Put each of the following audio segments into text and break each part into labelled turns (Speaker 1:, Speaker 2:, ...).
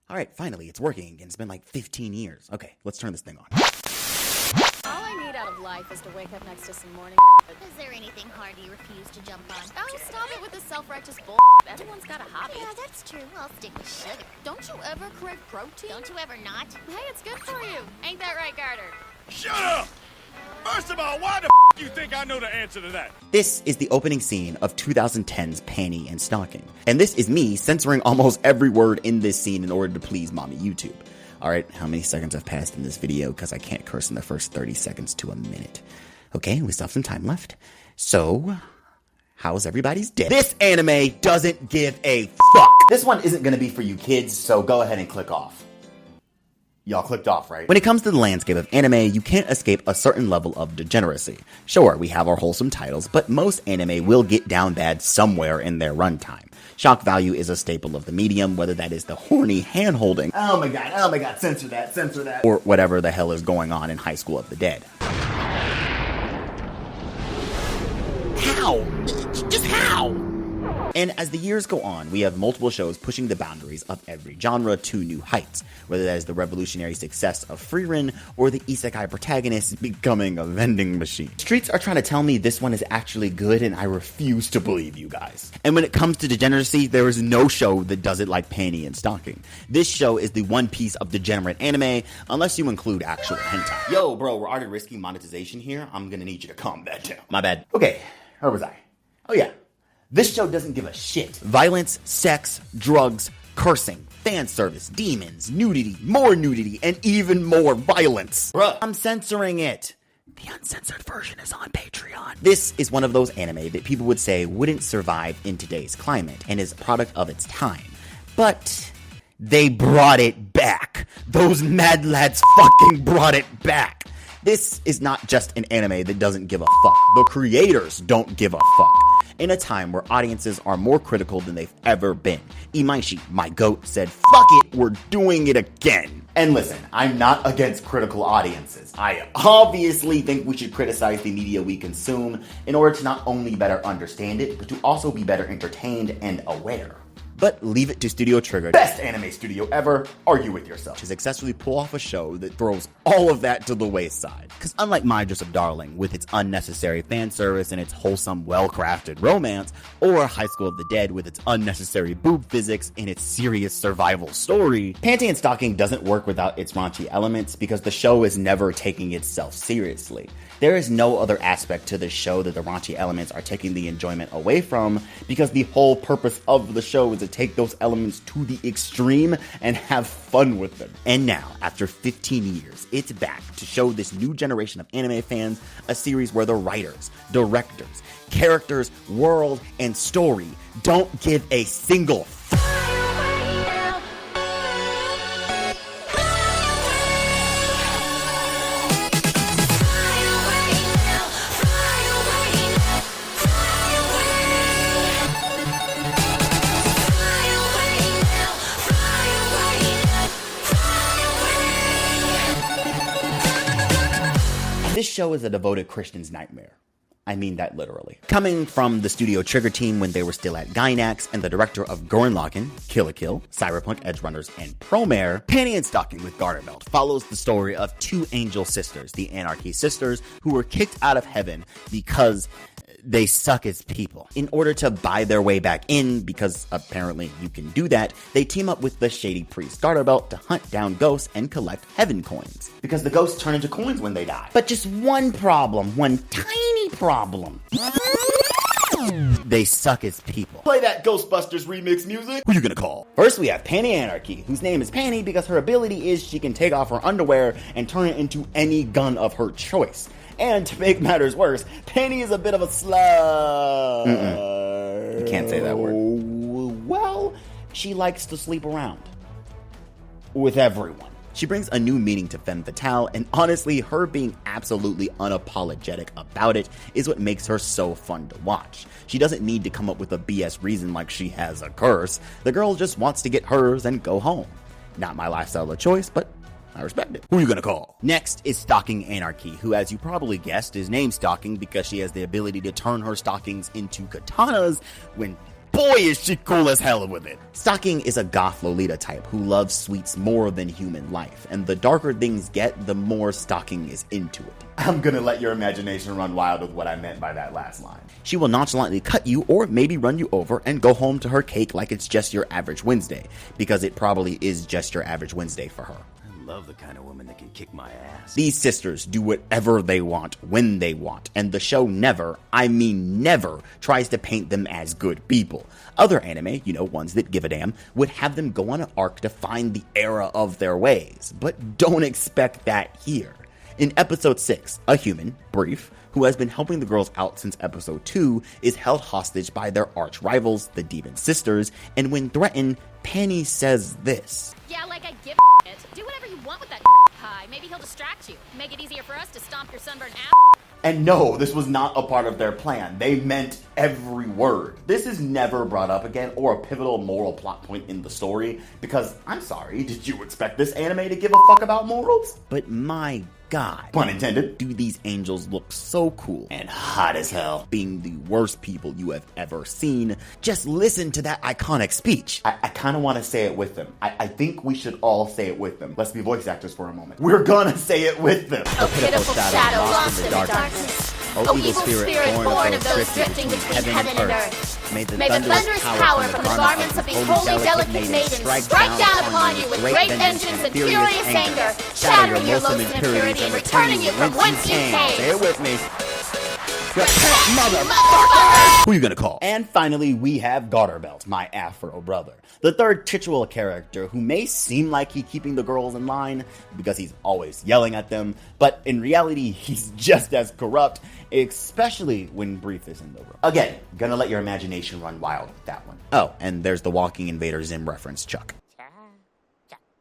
Speaker 1: All right, finally, it's working again. It's been like 15 years. Okay, let's turn this thing on.
Speaker 2: All I need out of life is to wake up next to some morning.
Speaker 3: Is there anything hard you refuse to jump on?
Speaker 2: Oh, stop it with the self-righteous bull. Everyone's got a hobby.
Speaker 3: Yeah, that's true. I'll stick with sugar.
Speaker 2: Don't you ever crave protein?
Speaker 3: Don't you ever not?
Speaker 2: Hey, it's good for you. Ain't that right, Garter?
Speaker 4: Shut up! First of all, why the you think I know the answer to that?
Speaker 1: This is the opening scene of 2010's Panty and Stocking. And this is me censoring almost every word in this scene in order to please mommy YouTube. Alright, how many seconds have passed in this video? Because I can't curse in the first 30 seconds to a minute. Okay, we still have some time left. So, how's everybody's day? This anime doesn't give a fuck! This one isn't gonna be for you kids, so go ahead and click off. Y'all clicked off, right? When it comes to the landscape of anime, you can't escape a certain level of degeneracy. Sure, we have our wholesome titles, but most anime will get down bad somewhere in their runtime. Shock value is a staple of the medium, whether that is the horny hand-holding, oh my god, censor that, or whatever the hell is going on in High School of the Dead. How? Just how? And as the years go on, we have multiple shows pushing the boundaries of every genre to new heights, whether that is the revolutionary success of Frieren or the isekai protagonist becoming a vending machine. Streets are trying to tell me this one is actually good, and I refuse to believe you guys. And when it comes to degeneracy, there is no show that does it like Panty and Stocking. This show is the one piece of degenerate anime, unless you include actual hentai. Yo, bro, we're already risking monetization here. I'm gonna need you to calm that down. My bad. Okay, where was I? Oh yeah. This show doesn't give a shit. Violence, sex, drugs, cursing, fan service, demons, nudity, more nudity, and even more violence. Bruh, I'm censoring it. The uncensored version is on Patreon. This is one of those anime that people would say wouldn't survive in today's climate and is a product of its time. But they brought it back. Those mad lads fucking brought it back. This is not just an anime that doesn't give a fuck. The creators don't give a fuck. In a time where audiences are more critical than they've ever been, Imaishi, my goat, said, "Fuck it, we're doing it again." And listen, I'm not against critical audiences. I obviously think we should criticize the media we consume in order to not only better understand it, but to also be better entertained and aware. But leave it to Studio Trigger, best anime studio ever, argue with yourself, to successfully pull off a show that throws all of that to the wayside. Because unlike My Joseph Darling, with its unnecessary fan service and its wholesome, well-crafted romance, or High School of the Dead with its unnecessary boob physics and its serious survival story, Panty and Stocking doesn't work without its raunchy elements because the show is never taking itself seriously. There is no other aspect to the show that the raunchy elements are taking the enjoyment away from, because the whole purpose of the show is to take those elements to the extreme and have fun with them. And now, after 15 years, it's back to show this new generation of anime fans a series where the writers, directors, characters, world, and story don't give a single This show is a devoted Christian's nightmare. I mean that literally. Coming from the Studio Trigger team when they were still at Gainax, and the director of Gurren Lagann, Kill la Kill, Cyberpunk Edgerunners, and Promare, Panty and Stocking with Garterbelt follows the story of two angel sisters, the Anarchy sisters, who were kicked out of heaven because they suck as people. In order to buy their way back in, because apparently you can do that, they team up with the shady priest Garterbelt to hunt down ghosts and collect heaven coins. Because the ghosts turn into coins when they die. But just one problem, one tiny problem. They suck as people. Play that Ghostbusters remix music. Who you gonna call? First we have Panty Anarchy, whose name is Panty because her ability is she can take off her underwear and turn it into any gun of her choice. And to make matters worse, Panty is a bit of a slut. You can't say that word. Well, she likes to sleep around with everyone. She brings a new meaning to femme fatale, and honestly, her being absolutely unapologetic about it is what makes her so fun to watch. She doesn't need to come up with a BS reason like she has a curse. The girl just wants to get hers and go home. Not my lifestyle of choice, but I respect it. Who are you gonna call? Next is Stocking Anarchy, who, as you probably guessed, is named Stocking because she has the ability to turn her stockings into katanas when boy is she cool as hell with it. Stocking is a goth Lolita type who loves sweets more than human life, and the darker things get, the more Stocking is into it. I'm gonna let your imagination run wild with what I meant by that last line. She will nonchalantly cut you or maybe run you over and go home to her cake like it's just your average Wednesday, because it probably is just your average Wednesday for her.
Speaker 5: I love the kind of woman that can kick my ass.
Speaker 1: These sisters do whatever they want, when they want, and the show never, I mean never, tries to paint them as good people. Other anime, ones that give a damn, would have them go on an arc to find the error of their ways, but don't expect that here. In episode 6, a human, Brief, who has been helping the girls out since episode 2, is held hostage by their arch rivals, the Demon Sisters, and when threatened, Panty says this.
Speaker 2: Yeah, like I give a shit. Do whatever you want with that pie. Maybe he'll distract you. Make it easier for us to stomp your sunburned ass.
Speaker 1: And no, this was not a part of their plan. They meant every word. This is never brought up again or a pivotal moral plot point in the story because, I'm sorry, did you expect this anime to give a fuck about morals? But my God, pun intended, do these angels look so cool and hot as hell, being the worst people you have ever seen. Just listen to that iconic speech. I kind of want to say it with them. I think we should all say it with them. Let's be voice actors for a moment. We're gonna say it with them.
Speaker 3: A pitiful shadow lost in the darkness.
Speaker 1: O evil spirit born of those drifting between heaven and earth. May the thunderous power from the garments of these holy delicate maidens strike down upon you with great vengeance and furious anger, shattering your loathsome impurity and returning you from whence you came. Say it with me. Motherfucker! Who are you gonna call? And finally, we have Garterbelt, my Afro brother. The third titular character who may seem like he's keeping the girls in line because he's always yelling at them, but in reality, he's just as corrupt, especially when Brief is in the room. Again, gonna let your imagination run wild with that one. Oh, and there's the Walking Invader Zim reference, Chuck.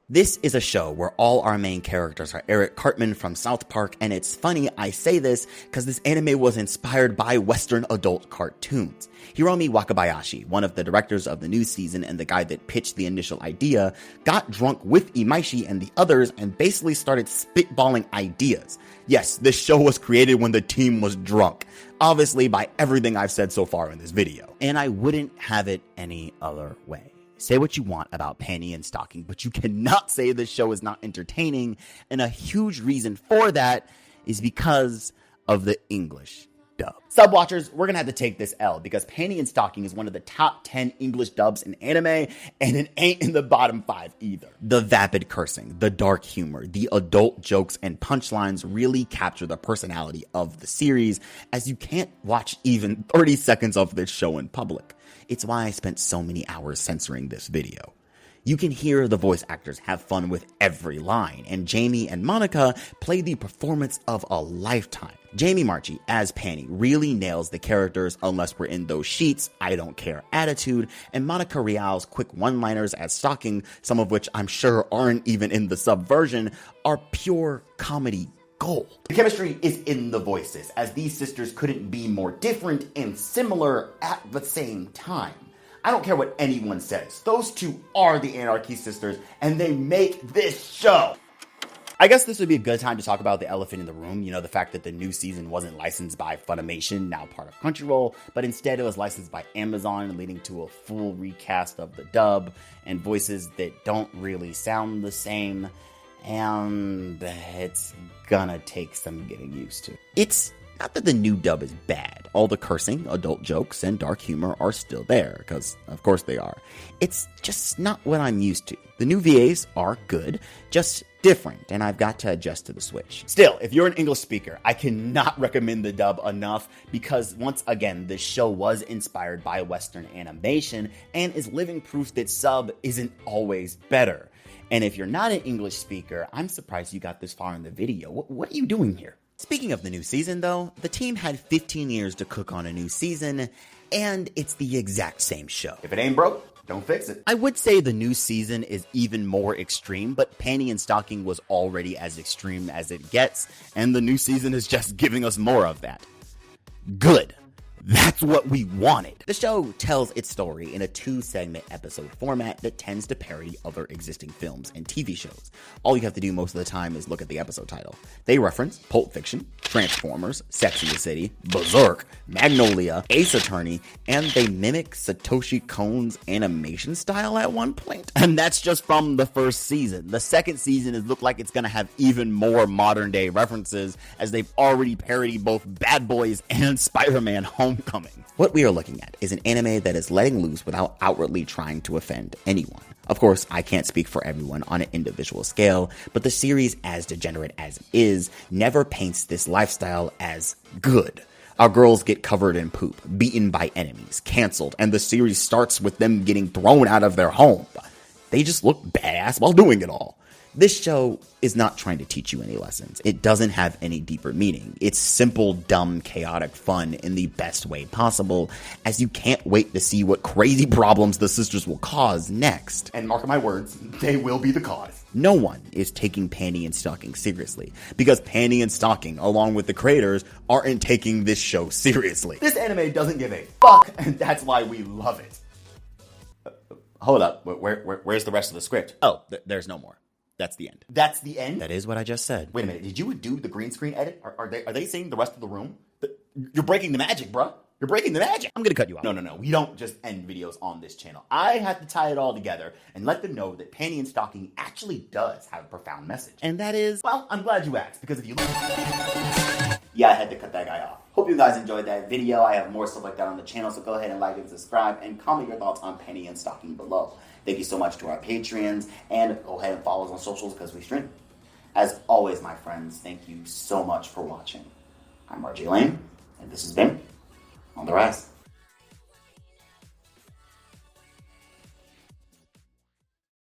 Speaker 1: This is a show where all our main characters are Eric Cartman from South Park, and it's funny I say this because this anime was inspired by Western adult cartoons. Hiromi Wakabayashi, one of the directors of the new season and the guy that pitched the initial idea, got drunk with Imaishi and the others and basically started spitballing ideas. Yes, this show was created when the team was drunk, obviously by everything I've said so far in this video. And I wouldn't have it any other way. Say what you want about Panty and Stocking, but you cannot say this show is not entertaining, and a huge reason for that is because of the English dub. Subwatchers, we're gonna have to take this L because Panty and Stocking is one of the top 10 English dubs in anime, and it ain't in the bottom 5 either. The vapid cursing, the dark humor, the adult jokes and punchlines really capture the personality of the series, as you can't watch even 30 seconds of this show in public. It's why I spent so many hours censoring this video. You can hear the voice actors have fun with every line, and Jamie and Monica play the performance of a lifetime. Jamie Marchi, as Panty, really nails the characters unless we're in those sheets, I don't care attitude, and Monica Real's quick one-liners as Stocking, some of which I'm sure aren't even in the sub version, are pure comedy gold. The chemistry is in the voices, as these sisters couldn't be more different and similar at the same time. I don't care what anyone says. Those two are the Anarchy sisters, and they make this show. I guess this would be a good time to talk about the elephant in the room. The fact that the new season wasn't licensed by Funimation, now part of Crunchyroll, but instead it was licensed by Amazon, leading to a full recast of the dub and voices that don't really sound the same. And it's gonna take some getting used to. It's not that the new dub is bad. All the cursing, adult jokes, and dark humor are still there, because of course they are. It's just not what I'm used to. The new VAs are good, just different, and I've got to adjust to the switch. Still, if you're an English speaker, I cannot recommend the dub enough, because once again, this show was inspired by Western animation, and is living proof that sub isn't always better. And if you're not an English speaker, I'm surprised you got this far in the video. What are you doing here? Speaking of the new season, though, the team had 15 years to cook on a new season, and it's the exact same show. If it ain't broke, don't fix it. I would say the new season is even more extreme, but Panty and Stocking was already as extreme as it gets, and the new season is just giving us more of that. Good. That's what we wanted. The show tells its story in a 2-segment episode format that tends to parody other existing films and TV shows. All you have to do most of the time is look at the episode title. They reference Pulp Fiction, Transformers, Sex and the City, Berserk, Magnolia, Ace Attorney, and they mimic Satoshi Kon's animation style at one point. And that's just from the first season. The second season is look like it's gonna have even more modern day references, as they've already parodied both Bad Boys and Spider-Man Homecoming. What we are looking at is an anime that is letting loose without outwardly trying to offend anyone. Of course, I can't speak for everyone on an individual scale, but the series, as degenerate as it is, never paints this lifestyle as good. Our girls get covered in poop, beaten by enemies, canceled, and the series starts with them getting thrown out of their home. They just look badass while doing it all. This show is not trying to teach you any lessons. It doesn't have any deeper meaning. It's simple, dumb, chaotic fun in the best way possible, as you can't wait to see what crazy problems the sisters will cause next. And mark my words, they will be the cause. No one is taking Panty and Stocking seriously, because Panty and Stocking, along with the creators, aren't taking this show seriously. This anime doesn't give a fuck, and that's why we love it. Hold up, where's the rest of the script? Oh, there's no more. That's the end. That's the end? That is what I just said. Wait a minute, did you do the green screen edit? Are they seeing the rest of the room? You're breaking the magic, bruh. You're breaking the magic. I'm gonna cut you off. No. We don't just end videos on this channel. I have to tie it all together and let them know that Panty and Stocking actually does have a profound message. And that is, well, I'm glad you asked, because if you... Yeah, I had to cut that guy off. Hope you guys enjoyed that video. I have more stuff like that on the channel, so go ahead and like and subscribe and comment your thoughts on Panty and Stocking below. Thank you so much to our Patreons, and go ahead and follow us on socials because we stream. As always, my friends, thank you so much for watching. I'm RJ Lane, and this has been On the Rise.